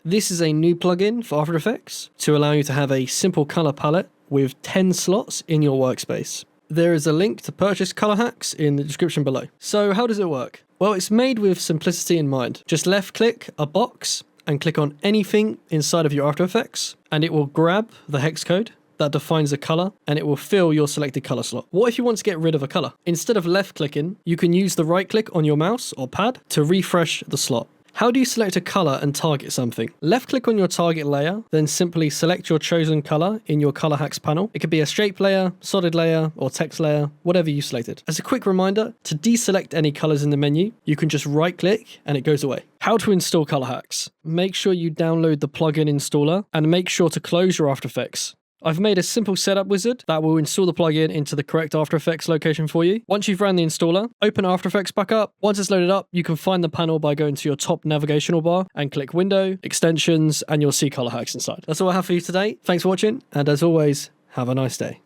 This is a new plugin for After Effects to allow you to have a simple color palette with 10 slots in your workspace. There is a link to purchase Colorhax in the description below. So how does it work? Well, it's made with simplicity in mind. Just left click a box and click on anything inside of your After Effects, and it will grab the hex code that defines a color, and it will fill your selected color slot. What if you want to get rid of a color? Instead of left clicking, you can use the right click on your mouse or pad to refresh the slot. How do you select a color and target something? Left click on your target layer, then simply select your chosen color in your Colorhax panel. It could be a shape layer, solid layer, or text layer, whatever you selected. As a quick reminder, to deselect any colors in the menu, you can just right click and it goes away. How to install Colorhax? Make sure you download the plugin installer and make sure to close your After Effects. I've made a simple setup wizard that will install the plugin into the correct After Effects location for you. Once you've ran the installer, open After Effects back up. Once it's loaded up, you can find the panel by going to your top navigational bar and click Window, Extensions, and you'll see Colorhax inside. That's all I have for you today. Thanks for watching, and as always, have a nice day.